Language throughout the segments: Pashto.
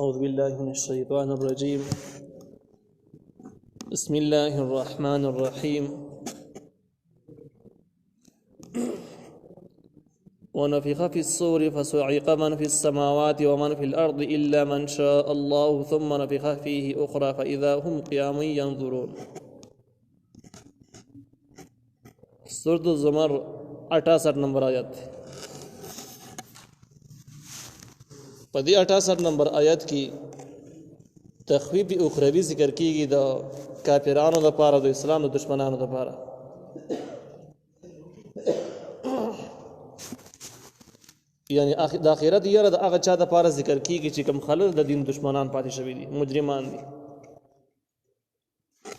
أعوذ بالله من الشيطان الرجيم. بسم الله الرحمن الرحيم. ونفخ في الصور فصعق من في السماوات ومن في الأرض إلا من شاء الله ثم نفخ فيه أخرى فإذا هم قيام ينظرون. سورة الزمر 68 نمبر آیت. پدې 68 نمبر آیت کې تخویف اخروی ذکر کیږي د کافرانو لپاره، د اسلام د دشمنانو لپاره. یعنی د آخرت یره د هغه چا د لپاره ذکر کیږي چې کوم خلک د دین دشمنان پاتې شوي دي، مجرمان دي.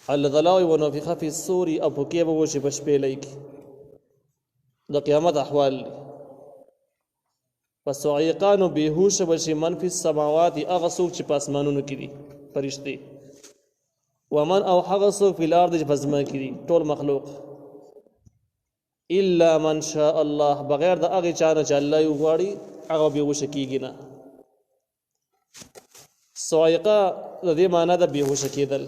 الله تعالی ونفخ فی الصور، او پکې به وشي په شپېلۍ کې د قیامت احوال دي. فصعقان بیهوش بشي من فی السماوات، هغه څوک چې په اسمانونو کې دي فرشتي، ومن او هغه څوک په الارض چې په ځمکه کې دي ټول مخلوق، الا من شاء الله، بغیر د هغه چا نه چې الله یې وغواړي هغه بیهوش کېږي نه. صعقه د دې معنی د بیهوش کېدل.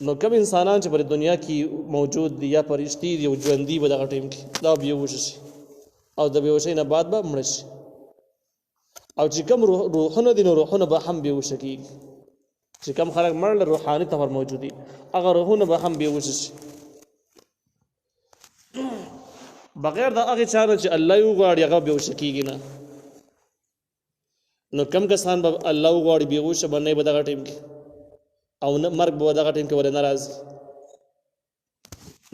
نو کوم انسانان چې په دنیا کې موجود دي یا فرشتي دي او ژوندي به دغه ټیم کې دا بیهوش شي او د بیهوشۍ نه بعد به مړه شي. او چې کوم روحونه دي نو روحونه به هم بیهوشه کېږي. چې کوم خلک مړ روحاني طور موجود دي هغه روحونه به هم بیهوشه شي بغیر د هغې چا نه چې الله یې وغواړي هغه بیهوشه کېږي نه. نو کم کسان به الله وغواړي بیهوشه به نه به دغه ټیم کې، او نه مرګ به دغه ټیم کې ولې نه راځي.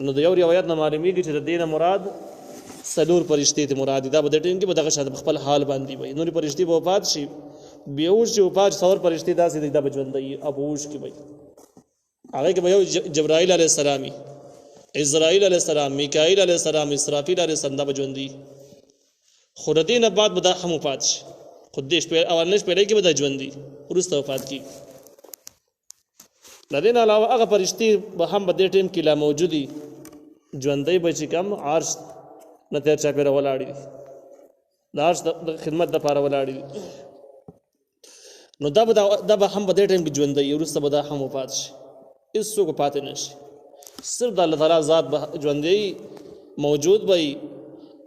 نو د یو روایت نه معلومیږي چې د دې نه مراد څلور فرشتې ته مراد دي. دا به د ټیم کې به دغه شاته خپل حال باندې وي. نورې فرشتې به وفات شي، بیهوش شي، وفات څور فرشتې داسې دي دا به ژوندي او په هوش کې وي. هغې کې به یو جبرائیل علیه السلام، عزرائیل علیه السلام، میکائیل علیه السلام، اسرافیل علیه السلام، دا به ژوندي. خو د دې نه بعد به دا هم وفات شي. خو دې اولنۍ شپېلۍ کې به دا ژوندي، وروسته وفات کېږي. د دې نه علاوه هغه فرشتې به هم په دې ټیم کې لا موجودي، ژوندی به چې کم عرش نه تیر چاپېره ولاړې دي، د عرش د خدمت دپاره ولاړې دي. نو دا به هم په دې ټیم کې ژوندی، وروسته به دا هم وفات شي، هېڅوک پاتې نه شي. صرف د الله تعالی ذات به ژوندی موجود به وي،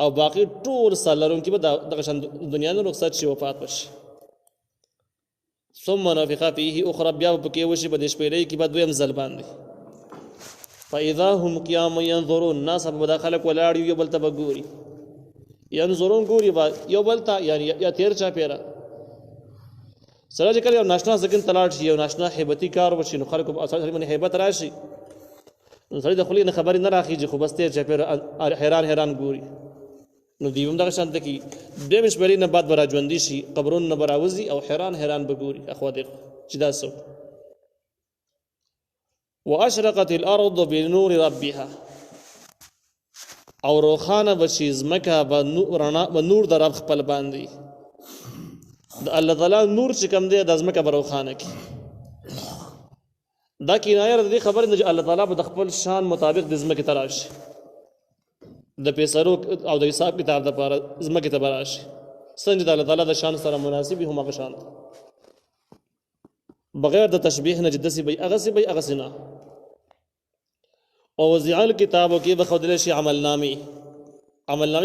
او باقي ټول ساه لرونکي به دغه شان دنیا نه رخصت شي، وفات به شي. ثم نفخ فیه اخرى، بیا به پکې وشي په دې شپېلۍ کې به دویم ځل باندې. فاذا هم قیام ينظرون، ناس به دا خلک ولاړ یو بل ته به ګوري. ينظرون ګوري یو بل ته، یعنی یا تیر چاپېره سره چې کله یو ناشنا ځګن ته لاړ شي، یو ناشنا هیبتي کار وشي، نو خلکو سړي باندې هیبت راشي، نو سړي د خولې نه خبرې نه راخېږي، خو بس تیر چاپېره حیران ګوري. نو دوی هم دغه شانته کې دویم شپېلۍ نه بعد به را ژوندي شي، قبرونو نه به راوځي او حیران به ګوري اخوا دېخوا چې دا څه. واشرقت الارض بنور ربها، او روخانه بشي ځمکه به نور د رب خپل باندې. د الله تعالی نور چې کوم دی د ځمکه به روخانه کړي. دا کنایه د دې خبرې نه چې الله تعالی به د خپل شان مطابق د ځمکې ته راشي، د پیسرو او د حساب کتاب دپاره ځمکې ته به راشي، څنګه د الله تعالی د شان سره مناسب وي هماغه شان، بغیر د تشبیح نه چې داسې به هغسې به هغسې نه. او وضع الکتابو کې به ښودلی شي عملنامې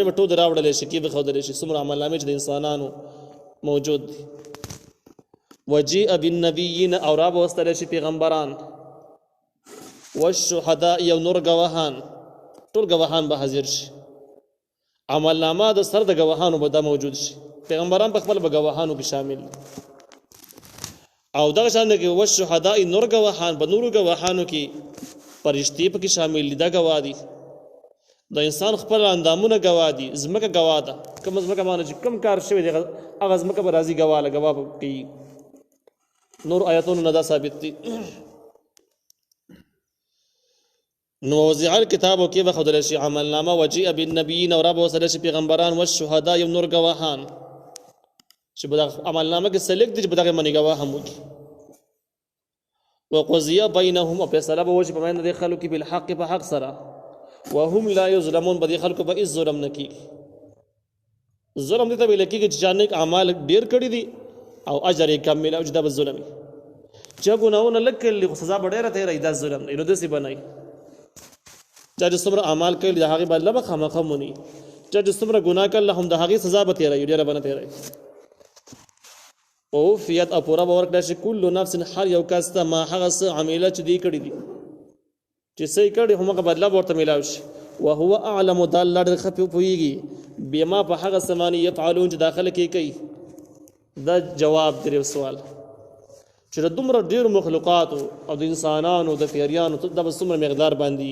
به ټول راوړلی شي، کې به ښودلی شي څومره عملنامې چې د انسانانو موجود دي. وجیء بالنبیین، او را به وستلی شي پیغمبران، والشهداء، یو نور ګواهان، ټول ګواهان به حاضر شي. عملنامه د سر د ګواهانو به دا موجود شي، پیغمبران په خپل به ګواهانو کې شامل دي. او دغه شان کې والشهداء، نور ګواهان به نورو ګواهانو کې فرشتې پکې شامل دي، دا ګواه دي. د انسان خپل اندامونه ګواه دي، ځمکه ګواه ده، کوم ځمکه باندې چې کوم کار شوی دی هغه ځمکه به راځي ګواه به کوي. نور آیاتونو نه دا ثابت دي. نو وضع الکتابو کې به ښودلی شي عملنامه، وجیء بالنبیین، او را به وصلی شي پیغمبران، والشهداء، یو نور ګواهان چې په دغه عملنامه کې سلیک دي چې په دغه باندې ګواه هم وکړي. وقضی بینهم، او فیصله به وشي په منځ د خلکو کې بالحق، په حق سره. وهم لا یظلمون، په دې خلکو به هېڅ ظلم نه کېږي. ظلم دې ته ویل کېږي چې چا نیک اعمال ډېر کړي دي او اجر یې کم ملاوي چې دا به ظلم وي چې ګناهونه لږ کړي خو سزا به ډېره تېروي دا ظلم دی نو داسې به نه وي چا چې څومره اعمال کړي د هغې بدله به خامخا موني چا چې څومره ګناه کړله هم د هغې سزا به تېروي ډېره به نه تېروي ووفیت او پوره به ورکړه شي کل نفس هر یو کس ته ما هغه څه عمیله چې دوی کړي دي چې څه یې کړي هماغه بدله به ورته میلاو شي وهو اعلم دا الله ډېر ښه پوهېږي بما په هغه څه باندې یفعلون چې دا خلک یې کوي دا جواب دی سوال چې د دومره ډېرو مخلوقاتو او د انسانانو د پیریانو دا به څومره مقدار باندې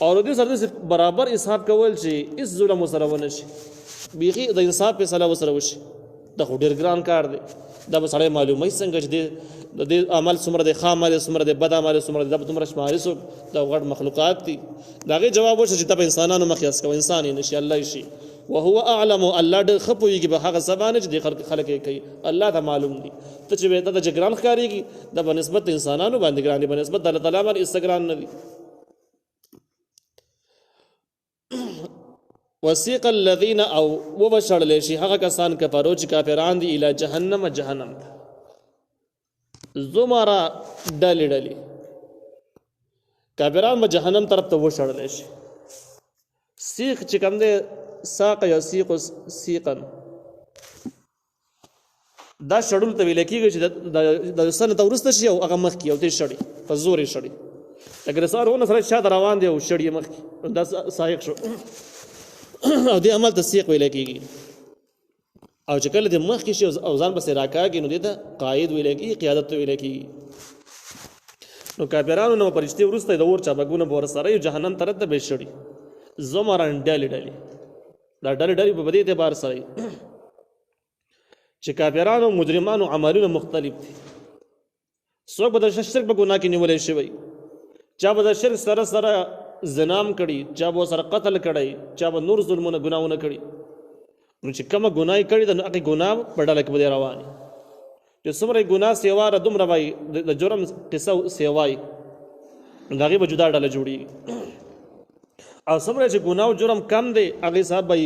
او د دې سره داسې برابر حساب کول چې هېڅ ظلم ورسره ونه شي بیخي د انصاف فیصله ورسره وشي دا خو ډېر ګران کار دی دا به سړی معلوموي څنګه چې د دې عمل څومره دی ښه عمل یې څومره دی بد عمل یې څومره دی دا به دومره شماري څوک دا غټ مخلوقات دي د هغې جواب وشي چې ته په انسانانو مقیاس کوه انسان یې نه شي الله یې شي وهو اعلم الله ډېر ښه پوهېږي په هغه څه باندې چې دې خلک یې کوي الله ته معلوم دي ته چې ته ته چې ګران ښکارېږي دا به نسبت د انسانانو باندې ګران دي به نسبت د الله تعالی باندې هېڅ ګران نه دي وسیق الذین او وبشړلی شي هغه کسان کفرو چې کافران دي الی جهنم جهنم ته زمره ډلې ډلې کافران به جهنم طرف ته وشړلی شي سیق چې کوم دی ساق یا سیق سیقا دا شړل ته ویل کېږي چې د سنه ته وروسته شي او هغه مخکې او ته شړي په زور یې شړي لکه د سهار ونه سره شاته روان دی او شړي مخکې دا سایق شو او دې عمل ته سیق ویل کېږي او چې کله دې مخکې شي او ځان پسې راکاږي نو دې ته قائد ویل کېږي قیادت ته ویل کېږي نو کافرانو نو پرشتي وروسته د اور چابکونه به ورسره یو جهنم طرف ته به شړي زمرن ډلې ډلې دا ډلې ډلې په دې اعتبار سره چې کافرانو مجرمانو عملونه مختلف دي څوک به د شرک په ګناه کې نیولی شوی چا به د شرک سره سره زنام کړي چا به سره قتل کړی چا به نور ظلمونه ګناهونه کړي نو چې کومه ګناه کړي د هغې ګناه په ډله کې به دی روانې چې څومره یې ګناه سیواره دومره به د جرم قصه سیوای نو د هغې به جدا ډله جوړېږي او څومره چې ګناه او جرم کم دی هغې صاحب به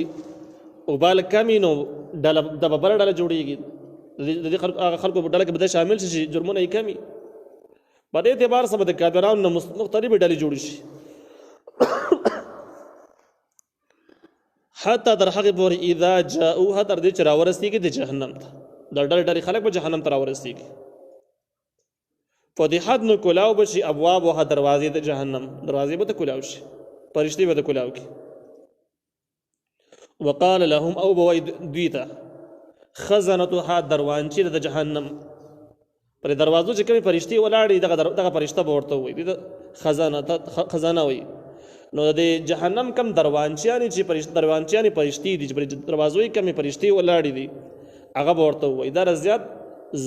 اوبال کمي نو ډله د به بله ډله جوړېږي د دې هغه خلکو په ډله کې به دا شامل شي چې جرمونه یې کمي په دې اعتبار سره به د کافرانو نه مختلفې ډلې جوړې شي حتی تر هغې پورې اذا جاؤها تر دې چې راورسېږي د جهنم ته دا ډلې ډلې خلک به جهنم ته راورسېږي فتحت نو کلاو به شي ابوابها دروازې د جهنم دروازې به ته کلاو شي فرشتې به ته کلاو کړي وقال لهم او به وایي دوی ته خزنتها دروانچې د جهنم پر دروازو چې کومې فرشتې ولاړې دغه فرشته به ورته ووایي دې خزانه وایي نو د جهنم کم دروانچیانې چې دروانچیانې فرشتې دي چې پر دروازو یې کمې فرشتې ولاړې دي هغه به ورته ووایي دا زیات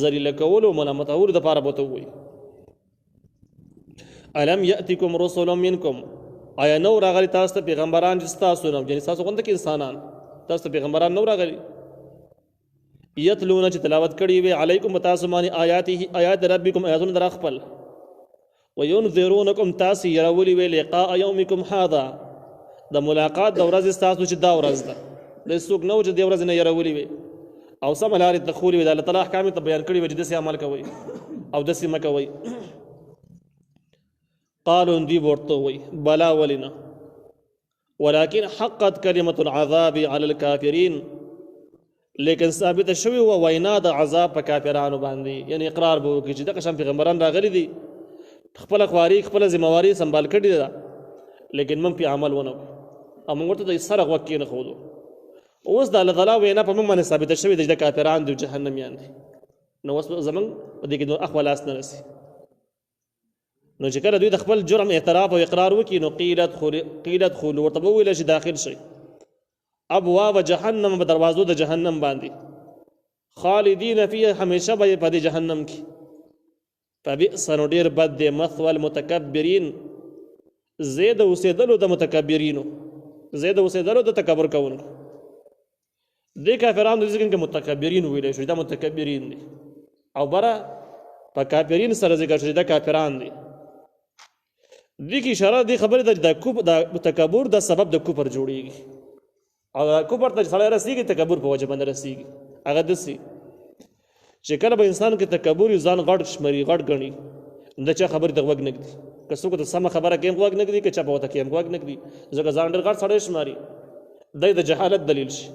ذلیله کولو او ملامتولو دپاره به ورته ووایي الم یأتکم رسل منکم آیا نو راغلي تاسو ته پیغمبران چې ستاسو نه یعنې ستاسو غونده کې انسانان تاسو ته پیغمبران نو راغلي یتلونه چې تلاوت کړي وي علیکم په تاسو باندې آیات ربکم آیاتونه در خپل وینذرونکم تاسو یرولي وي لقاء یومکم هذا د ملاقات د ورځې ستاسو چې دا ورځ ده د څوک نه و چې دې ورځې نه یرولي وي او سمه لارې ته ښولي وي د الله تعالی احکام ته بیان کړي وي چې داسې عمل کوئ او داسې مه کوئ قالوا دوی ورته وایي بلا ولې نه ولكن حقت کلمة العذاب على الكافرین لیکن ثابت شوی و وینا د عذاب په کافرانو باندې یعنی اقرار به وکړي چې دغه شان پیغمبران راغلي دي خپله خواري خپله ذمواري سنبال کړې ده لیکن موږ پې عمل ونه کړو او موږ ورته د سره غوږ کېنښودو اوس د الله تعالی وینا په موږ باندې ثابته شوې ده چې د کافران دي جهنمیان دي نو اوس زموږ په دې کې نور اخوا لاس نه رسي نو چې کله دوی د خپل جرم اعتراف او اقرار وکړي نو قیل ادخلوا ورته به وویل شي داخل شئ ابواب جهنم په دروازو د جهنم باندې خالدین فیها همیشه به په دې جهنم کې فبئس نو ډېر بد دی مثوى المتکبرین زید اوسېدلو د متکبرینو زید اوسېدلو د تکبر کوونکو دې کافرانو د ذکر کې متکبرین ویلی شو دا متکبرین دي او بره په کافرین سره ذکر شو دا کافران دي دې کې اشاره دې خبرې ده د تکبر د سبب د کفر جوړېږي او کفر ته سړی رسېږي تکبر په وجه باندې رسېږي هغه داسې چې کله به انسان کې تکبر ځان غټ شمري غټ غني د چا خبرې ته غوږ نه ږدي که څوک ته سمه خبره کوي غوږ نه ږدي که چا په وته کوي غوږ نه ږدي ځکه ځان ډېر غټ سړی شماري دی د جهالت دلیل شي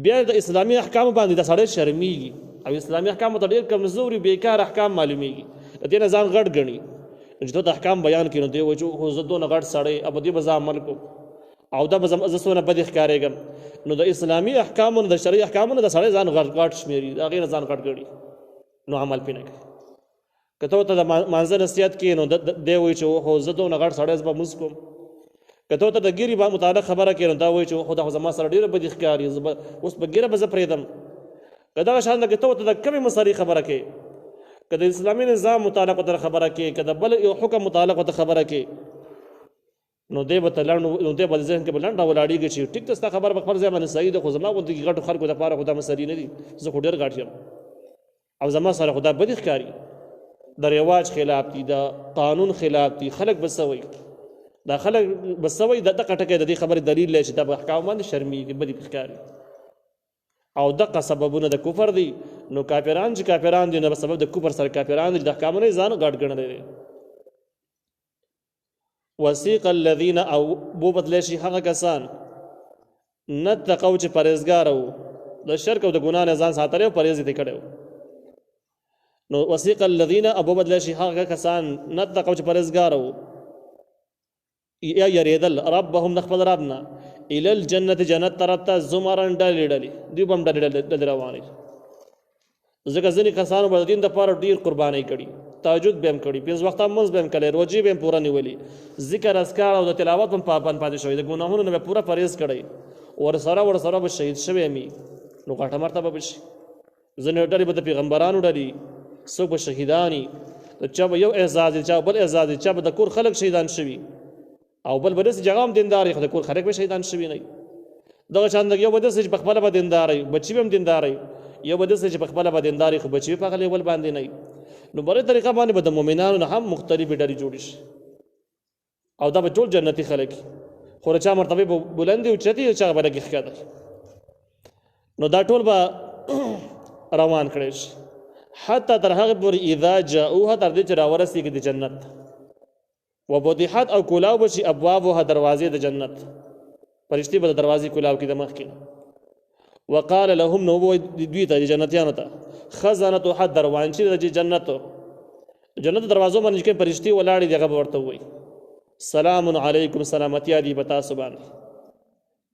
بیا د اسلامي احکامو باندې د سړی شرمېږي او اسلامي احکامو ته ډېر کمزوري بیکار احکام معلومیږي د دې نه ځان غټ ګڼي چې ته د احکام بیان کړي نو دی وایي چې زه دونه غټ سړی او په دې به زه عمل کوم او دا به زه څونه بد ښکارېږم نو د اسلامي احکامو نه د شرعي احکامو نه د سړی ځان غټ شمېري د هغې نه ځان غټ ګڼي نو عمل پرې نه کوي که ته ورته د مانځه نصیحت کوې نو دی وایي چې هو زه دونه غټ سړی زه به لمونځ کوم که ته ورته د ګیرې متعلق خبره کوې نو دا وایي چې خو دا خو زما سره ډېره بدي ښکاري اوس په ګیره به زه پرېږدم که دغه شان ده که ته ورته د کمې مسلې خبره کوې که د اسلامي نظام متعلق ورته خبره کوې که د بل یو حکم متعلق ورته خبره کوې نو دی به ته نو دی به ذهن کې به لنډه ولاړېږي چې ټیک ته ستا خبره په خپل ځای باندې صحیح ده خو زما غوندې غټو خلکو دپاره خو دا مسلې نه دي زه خو ډېر غټ یم او زما سره خو دا بدې ښکاري د رواج خلاف دي د قانون خلاف دي خلک به څه وایي دا خلک به څه وایي دغه ټکی د دې خبرې دلیل دی چې دا په احکامو باندې شرمېږي بدې ښکاري او دغه سببونه د کفر دي نو کافران چې کافران دي نو په سبب د کفر سره کافران دي د احکامو نه ځان غټ ګڼلی دی وسیق الذین او بو بدلی شي هغه کسان نتقوا چې پرهیزګاره وو د شرک او د ګناه نه ځان ساتلی او پرهیز یې کړی نو وسیق الذین ابو بدلی شي هغه کسان نتقوا چې پرهیزګاره وو یا یریدل ربهم د خپل رب نه الى الجنة جنت طرف ته زمرن ډلې ډلې دوی به هم ډلې روانې ځکه ځینې کسانو به د دین دپاره ډېر قربانۍ کړي تهجد به هم کړي پنځه وخته لمونځ به هم کړی روژې به هم پوره نیولي ذکر اذکار او د تلاوت هم پابند پاتې شوی د ګناهونو نه به پوره پرهیز کړی ورسره به شهید شوی وي نو غټه مرتبه به شي ځینې ډلې به د پیغمبرانو ډلې څوک به شهیداني چا به یو اعزاز چا بل اعزاز چا به د کور خلک شهیدان شوي او بل به داسې جګه هم دیندار وي خو د کور خلک به شهیدان شوي نه وي دغه شان یو به داسې چې په خپله به دیندار وي بچي به هم دیندار وي یو به داسې چې په خپله به دیندار وي خو بچي به په هغه لیول باندې نه وي نو بلې طریقه باندې به د مؤمنانو نه هم مختلفې ډلې جوړې شي او دا به ټول جنتي خلک خو د چا مرتبې به بلندې اوچتې او چا به لږې ښکته نو دا ټول به روان کړی شي حتی تر هغې پورې اذا جاؤها تر دې چې راورسېږي د جنت وفتحت او کلاو بشي ابوابها دروازې د جنت فرشتي به د دروازې کلاو کې د مخکې وقال لهم نو دوی ته جنتیانو ته خزنتها دروانچې د جنت دروازو باندې چې فرشتي ولاړې دي هغه به ورته ووایي سلام علیکم سلامتیا دی په تاسو باندې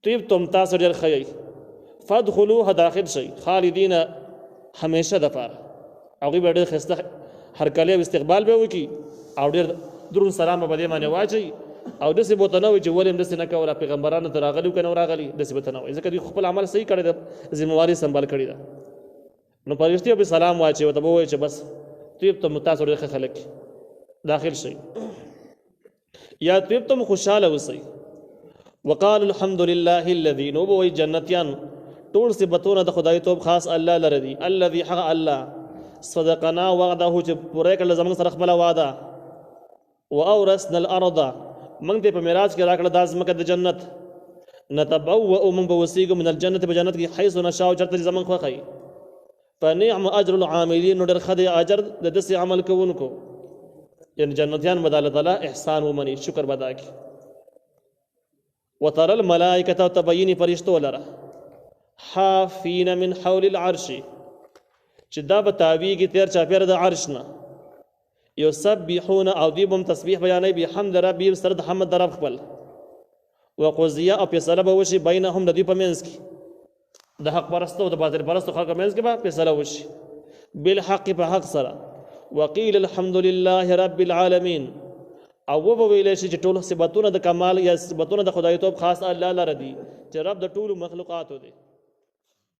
طیبتم تاسو ډېر ښه یئ فادخلوها داخل شئ خالدین همیشه دپاره هغوی به ډېر ښایسته هرکلی او استقبال به وکړي او ډېر درون سلام به دې باندې واچوي او داسې به ورته نه وایي چې ولې هم داسې نه کوله پیغمبرانو ته راغلي که نه راغلي داسې به ورته نه وایي ځکه دوی خپل عمل صحیح کړی ده ذمهواري سنبال کړې ده نو فرشتي به سلام واچوي ورته به ووایي چې بس طیبتم تاسو ډېر ښه خلک داخل شئ یا طیبتم خوشحاله اوسئ وقال الحمد لله الذي نو به وایي جنتیان ټول صفتونه د خدای توب خاص الله لره دي الذي هغه الله صدقنا وعده چې پوره کړل زموږ سره خپله وعده واورثنا الارض من ته په میراث کې راکړه د ځمکه د جنت نتبوأ من بوسیګو من الجنه په جنت کې حيث نشاء چرته زمون خوخی فنعم اجر العاملين نو ډېر ښه دی اجر د داسې عمل کوونکو یعنی جنتیان به د الله تعالی احسان ومني شکر به ادا کړي وترى الملائکه تبین فرشتو لره حافین من حول العرش چې دا به تاویږي تیر چاپېره د عرش نه یسبحون او دوی به هم تسبیح بیانوي بحمد ربهم سره د حمد د رب خپل وقضیه او فیصله به وشي بینهم د دوی په منځ کې د حق پرستو او د باطل پرستو خلکو منځ کې به فیصله وشي بالحق په حق سره وقیل الحمد لله رب العالمین او به ویلی شي چې ټول صفتونه د کمال یا صفتونه د خدایتوب خاص الله لره دي چې رب د ټولو مخلوقاتو دی